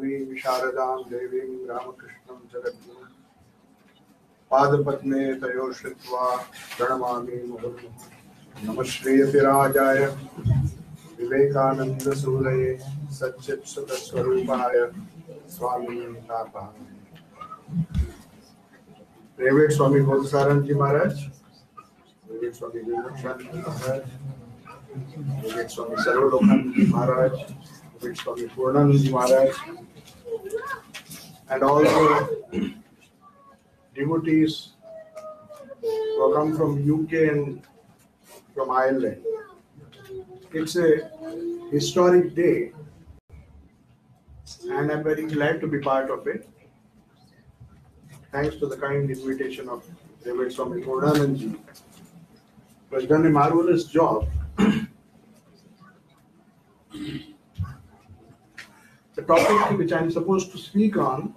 Namaami Visharadam Devim Ramakrishnam Jagadguru Padapadme Tayo Shritva Pranamami Muhurmu Namah Shriyati Rajaya Vivekananda Suraye Satchit Swarupaaya Swami Napa Revered Swami Bodhisaranji Maharaj, Revered Swami Vivekananda Maharaj, Revered Swami Sarvalokananda Maharaj, Revered Swami Purnanand Maharaj, and all the devotees who have come from UK and from Ireland. It's a historic day and I'm very glad to be part of it. Thanks to the kind invitation of Revered Swami Purnanandji, who has done a marvelous job. The topic which I am supposed to speak on,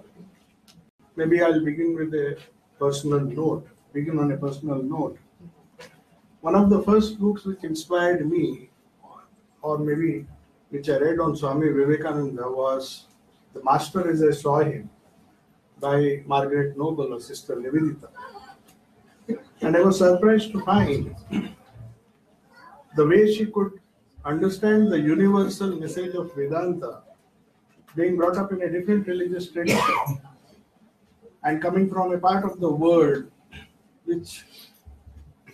maybe I'll begin with a personal note. One of the first books which inspired me, or maybe which I read on Swami Vivekananda, was The Master as I Saw Him by Margaret Noble or Sister Nivedita. And I was surprised to find the way she could understand the universal message of Vedanta, being brought up in a different religious tradition and coming from a part of the world which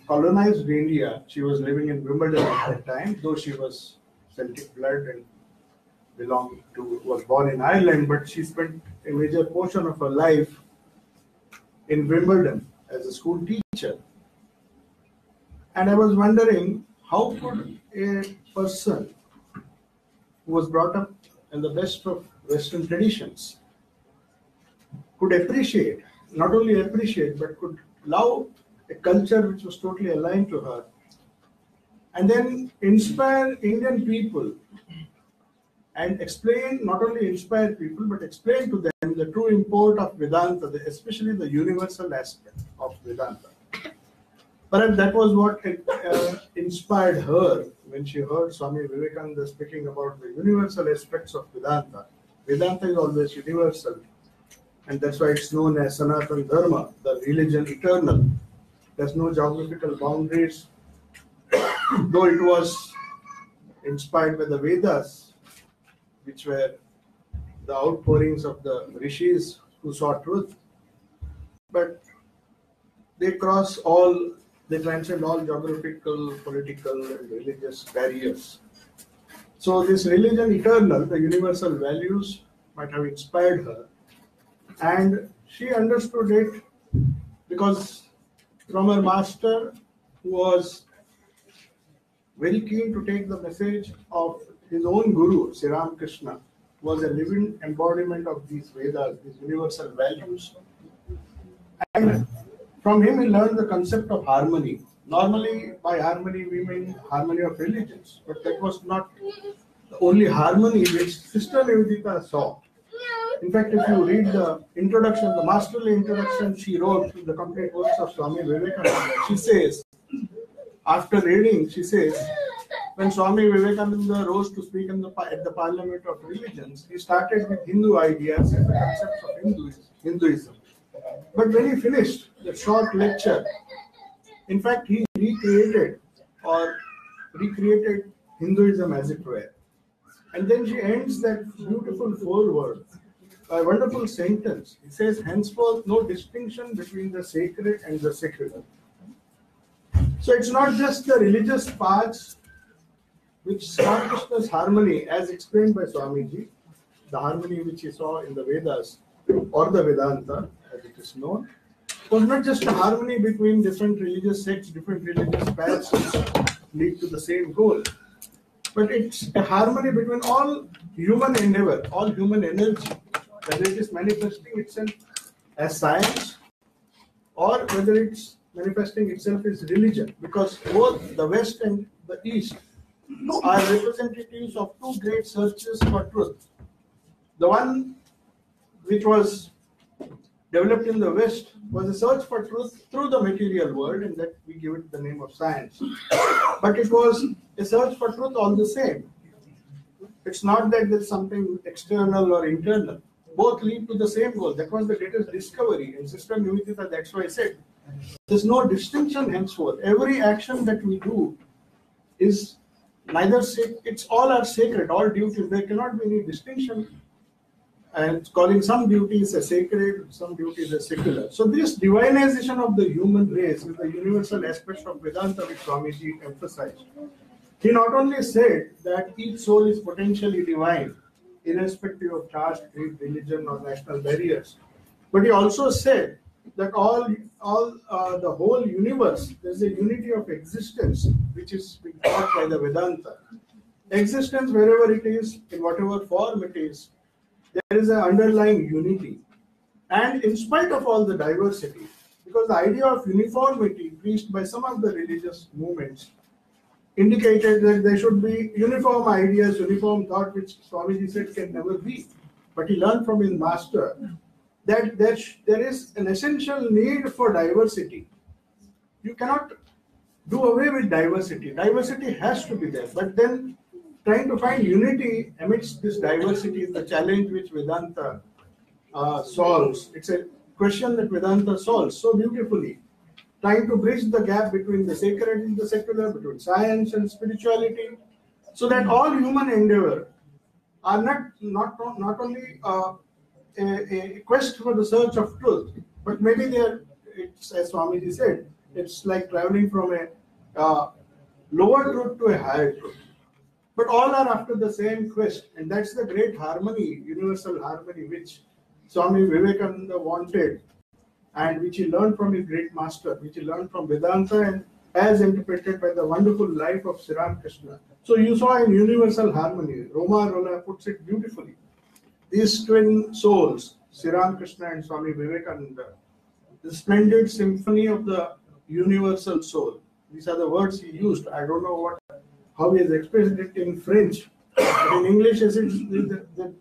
colonized India. She was living in Wimbledon at that time, though she was Celtic blood and was born in Ireland, but she spent a major portion of her life in Wimbledon as a school teacher. And I was wondering, how could a person who was brought up in the best of Western traditions could appreciate, not only appreciate, but could love a culture which was totally aligned to her, and then inspire Indian people and explain, not only inspire people, but explain to them the true import of Vedanta, especially the universal aspect of Vedanta. Perhaps that was what inspired her when she heard Swami Vivekananda speaking about the universal aspects of Vedanta. Vedanta is always universal, and that's why it's known as Sanatana Dharma, the religion eternal. There's no geographical boundaries, though it was inspired by the Vedas, which were the outpourings of the rishis who saw truth. But they transcend all geographical, political, and religious barriers. So this religion eternal, the universal values, might have inspired her. And she understood it because from her master, who was very keen to take the message of his own guru, Sri Ramakrishna, was a living embodiment of these Vedas, these universal values. And from him he learned the concept of harmony. Normally, by harmony we mean harmony of religions, but that was not the only harmony which Sister Nivedita saw. In fact, if you read the introduction, the masterly introduction she wrote to the complete works of Swami Vivekananda, she says, after reading, she says, when Swami Vivekananda rose to speak at the Parliament of Religions, he started with Hindu ideas and the concepts of Hinduism. But when he finished the short lecture, in fact, he recreated Hinduism as it were. And then she ends that beautiful foreword by a wonderful sentence. He says, henceforth, no distinction between the sacred and the secular. So it's not just the religious paths which start Krishna's harmony, as explained by Swamiji, the harmony which he saw in the Vedas or the Vedanta, as it is known, was not just a harmony between different religious sects, different religious paths which lead to the same goal, but it's a harmony between all human endeavor, all human energy, whether it is manifesting itself as science or whether it's manifesting itself as religion, because both the West and the East are representatives of two great searches for truth. The one which was developed in the West was a search for truth through the material world, and that we give it the name of science. But it was a search for truth all the same. It's not that there's something external or internal. Both lead to the same goal. That was the greatest discovery. And Sister Nivedita, that's why I said, there's no distinction henceforth. Every action that we do is neither it's all are sacred, all duties. There cannot be any distinction. And calling some duties as sacred, some duties as secular. So this divinization of the human race is the universal aspect of Vedanta which Swamiji emphasized. He not only said that each soul is potentially divine, irrespective of caste, creed, religion, or national barriers, but he also said that the whole universe, there is a unity of existence which is being taught by the Vedanta. Existence, wherever it is, in whatever form it is, there is an underlying unity. And in spite of all the diversity, because the idea of uniformity preached by some of the religious movements indicated that there should be uniform ideas, uniform thought, which Swamiji said can never be. But he learned from his master that there is an essential need for diversity. You cannot do away with diversity. Diversity has to be there. But then trying to find unity amidst this diversity is the challenge which Vedanta solves. It's a question that Vedanta solves so beautifully, trying to bridge the gap between the sacred and the secular, between science and spirituality, so that all human endeavor are not only a quest for the search of truth, but maybe it's, as Swamiji said, it's like traveling from a lower truth to a higher truth. But all are after the same quest, and that's the great harmony, universal harmony, which Swami Vivekananda wanted, and which he learned from his great master, which he learned from Vedanta, and as interpreted by the wonderful life of Sri Ramakrishna. So you saw in universal harmony, Roma Rolla puts it beautifully. These twin souls, Sri Ramakrishna and Swami Vivekananda, the splendid symphony of the universal soul. These are the words he used. I don't know how he has expressed it in French. But in English,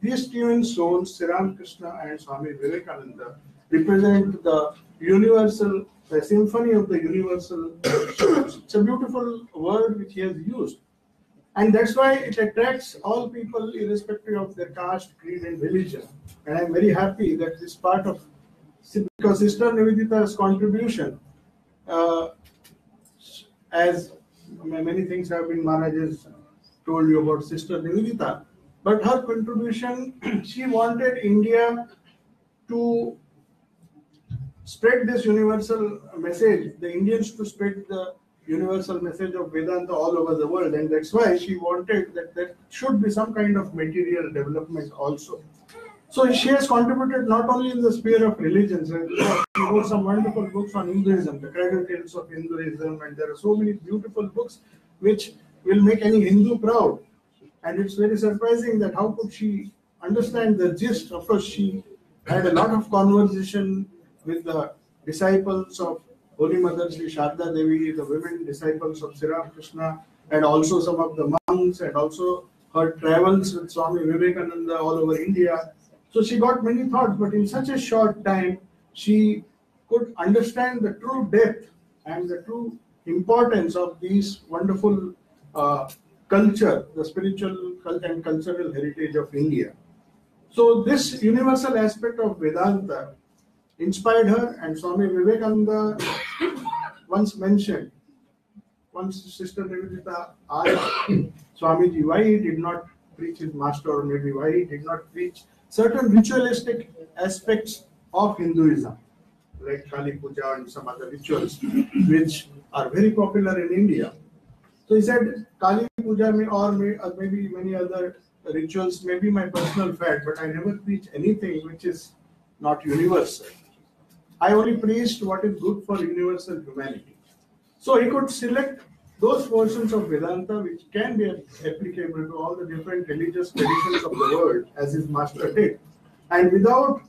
these twin souls, Sri Ramakrishna and Swami Vivekananda, represent the universal, the symphony of the universal souls. It's a beautiful word which he has used. And that's why it attracts all people irrespective of their caste, creed and religion. And I'm very happy that this part of, because Sister Nivedita's contribution, as many things have been Maharaj's told you about Sister Nivedita, but her contribution, she wanted India to spread this universal message, the Indians to spread the universal message of Vedanta all over the world, and that's why she wanted that there should be some kind of material development also. So she has contributed not only in the sphere of religions, she wrote some wonderful books on Hinduism, the Cradle Tales of Hinduism, and there are so many beautiful books which will make any Hindu proud. And it's very surprising that how could she understand the gist. Of course, she had a lot of conversation with the disciples of Holy Mother Sri Sharda Devi, the women disciples of Sri Ramakrishna, and also some of the monks, and also her travels with Swami Vivekananda all over India. So she got many thoughts, but in such a short time, she could understand the true depth and the true importance of these wonderful culture, the spiritual and cultural heritage of India. So this universal aspect of Vedanta inspired her, and Swami Vivekananda once mentioned, once Sister Nivedita asked Swamiji why he did not preach his master, or maybe why he did not preach certain ritualistic aspects of Hinduism, like Kali Puja and some other rituals, which are very popular in India. So he said, Kali Puja or maybe many other rituals may be my personal fad, but I never preach anything which is not universal. I only preached what is good for universal humanity. So he could select those portions of Vedanta which can be applicable to all the different religious traditions of the world, as his master did, and without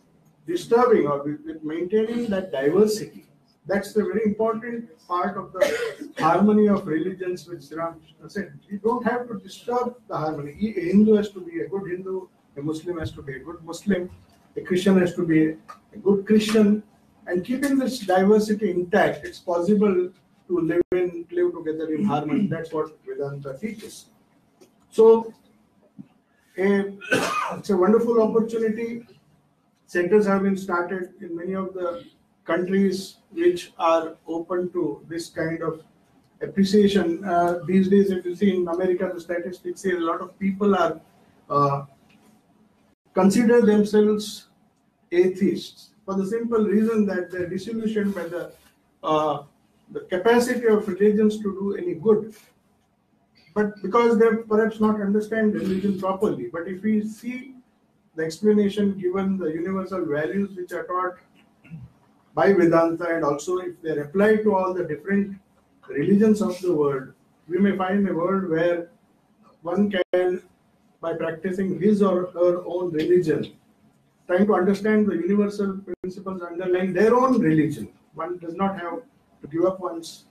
disturbing or with maintaining that diversity. That's the very important part of the harmony of religions, which Sri Ramakrishna said. You don't have to disturb the harmony. A Hindu has to be a good Hindu, a Muslim has to be a good Muslim, a Christian has to be a good Christian, and keeping this diversity intact, it's possible to live together in harmony. That's what Vedanta teaches. So it's a wonderful opportunity. Centers have been started in many of the countries which are open to this kind of appreciation. These days, if you see in America, the statistics say a lot of people are uh, consider themselves atheists for the simple reason that they're disillusioned by the capacity of religions to do any good, but because they perhaps not understand religion properly. But if we see the explanation given, the universal values which are taught by Vedanta, and also if they are applied to all the different religions of the world, we may find a world where one can, by practicing his or her own religion, trying to understand the universal principles underlying their own religion. One does not have to give up one's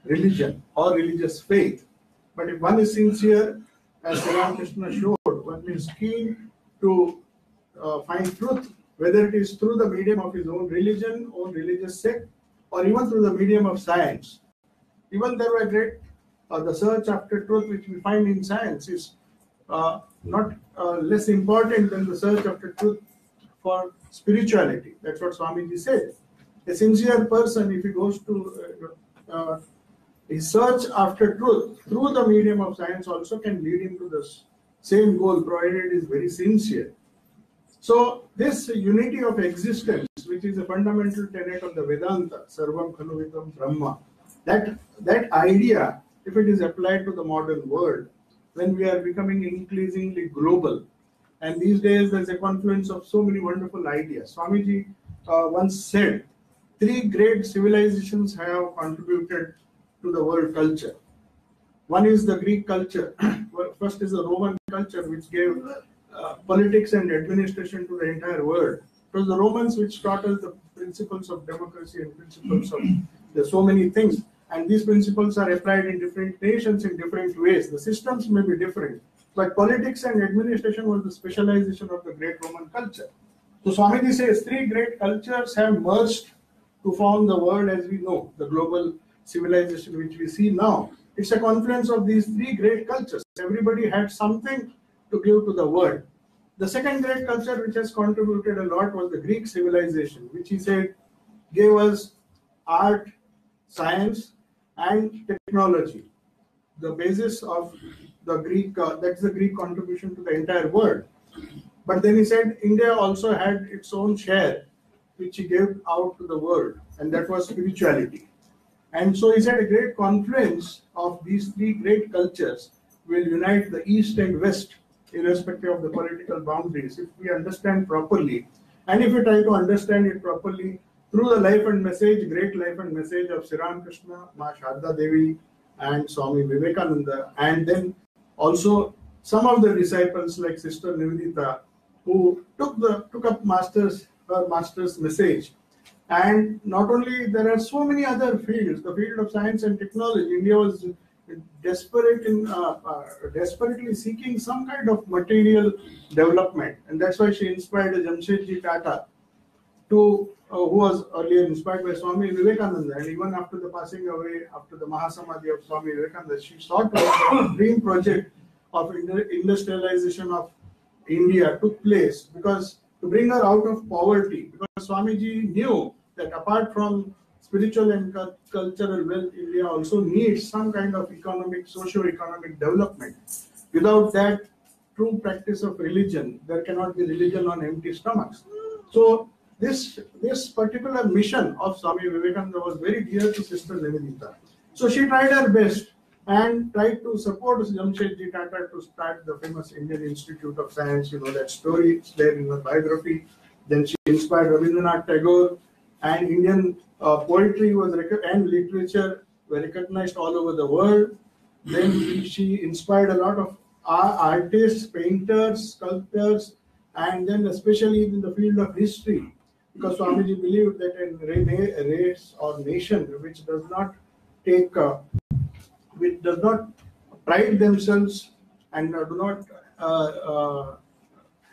religion or religious faith. But if one is sincere, as Sri Ramakrishna showed, one is keen to find truth, whether it is through the medium of his own religion, own religious sect, or even through the medium of science. Even there were great, the search after truth which we find in science is not less important than the search after truth for spirituality. That's what Swamiji said. A sincere person, if he goes to his search after truth through the medium of science, also can lead him to the same goal, provided it is very sincere. So this unity of existence, which is a fundamental tenet of the Vedanta, Sarvam Khalu Vidam Brahma, that idea, if it is applied to the modern world, when we are becoming increasingly global, and these days there's a confluence of so many wonderful ideas. Swamiji once said, three great civilizations have contributed to the world culture. One is the Greek culture. First is the Roman culture, which gave politics and administration to the entire world. It was the Romans which taught us the principles of democracy and principles of so many things. And these principles are applied in different nations in different ways. The systems may be different, but politics and administration was the specialization of the great Roman culture. So Swamiji says three great cultures have merged to form the world as we know, the global civilization which we see now. It's a confluence of these three great cultures. Everybody had something to give to the world. The second great culture which has contributed a lot was the Greek civilization, which he said gave us art, science, and technology. The basis of the Greek, that's the Greek contribution to the entire world. But then he said India also had its own share, which he gave out to the world, and that was spirituality. And so he said a great confluence of these three great cultures will unite the East and West, irrespective of the political boundaries, if we understand properly. And if we try to understand it properly through the life and message, great life and message of Sri Ramakrishna, Ma Sharda Devi, and Swami Vivekananda, and then also some of the disciples like Sister Nivedita, who took up her master's message. And not only, there are so many other fields, the field of science and technology. India was desperately seeking some kind of material development, and that's why she inspired Jamshedji Tata, who was earlier inspired by Swami Vivekananda, and even after the passing away, after the Mahasamadhi of Swami Vivekananda, she sought the dream project of industrialization of India took place, because to bring her out of poverty, because Swamiji knew that apart from spiritual and cultural wealth, India also needs some kind of economic, socio-economic development. Without that true practice of religion, there cannot be religion on empty stomachs. So this particular mission of Swami Vivekananda was very dear to Sister Nivedita. So she tried her best and tried to support Jamshedji Tata to start the famous Indian Institute of Science. You know that story, it's there in the biography. Then she inspired Rabindranath Tagore, and Indian poetry was and literature were recognized all over the world. Then she inspired a lot of artists, painters, sculptors, and then especially in the field of history, because Swamiji believed that a race or nation which does not pride themselves and do not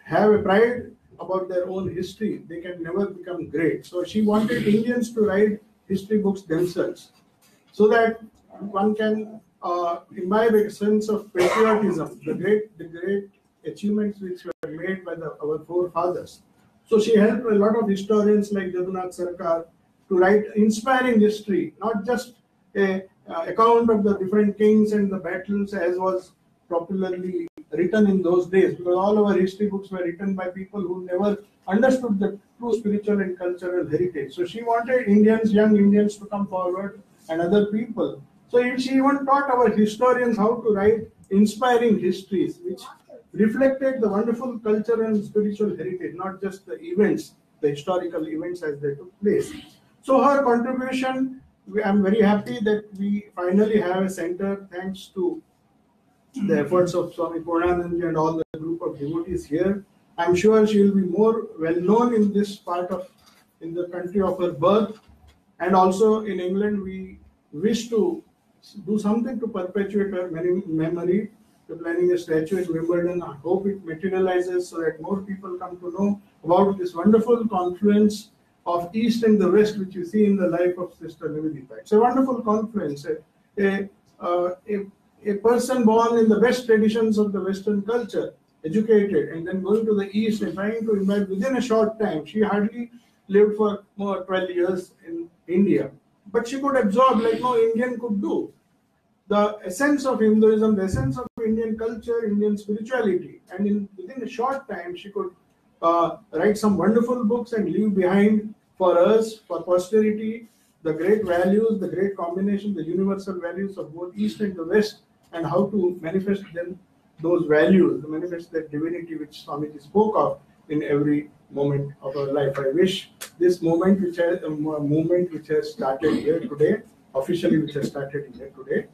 have a pride about their own history, they can never become great. So she wanted Indians to write history books themselves, so that one can imbibe a sense of patriotism. The great achievements which were made by our forefathers. So she helped a lot of historians like Jadunath Sarkar to write inspiring history, not just a account of the different kings and the battles as was popularly written in those days, because all our history books were written by people who never understood the true spiritual and cultural heritage. So she wanted Indians, young Indians, to come forward and other people. So she even taught our historians how to write inspiring histories, which reflected the wonderful cultural and spiritual heritage, not just the events, the historical events as they took place. So her contribution, I'm very happy that we finally have a center thanks to the efforts of Swami Purnanandaji and all the group of devotees here. I'm sure she will be more well known in this part of, in the country of her birth, and also in England. We wish to do something to perpetuate her memory. We're planning a statue in Wimbledon. I hope it materializes so that more people come to know about this wonderful confluence of East and the West, which you see in the life of Sister Nivedita. It's a wonderful confluence. A person born in the best traditions of the Western culture, educated, and then going to the East and trying to imagine within a short time. She hardly lived for more 12 years in India, but she could absorb like no Indian could do the essence of Hinduism, the essence of Indian culture, Indian spirituality, and within a short time she could write some wonderful books and leave behind for us, for posterity, the great values, the great combination, the universal values of both East and the West, and how to manifest them, those values, to manifest that divinity which Swamiji spoke of in every moment of our life. I wish this movement which has started here today, officially which has started here today,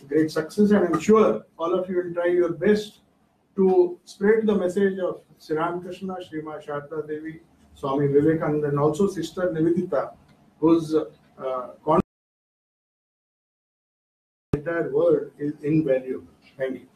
great success, and I'm sure all of you will try your best to spread the message of Sri Ramakrishna, Sri Ma Sharda Devi, Swami Vivekananda, and also Sister Nivedita, whose entire world is invaluable. Thank you.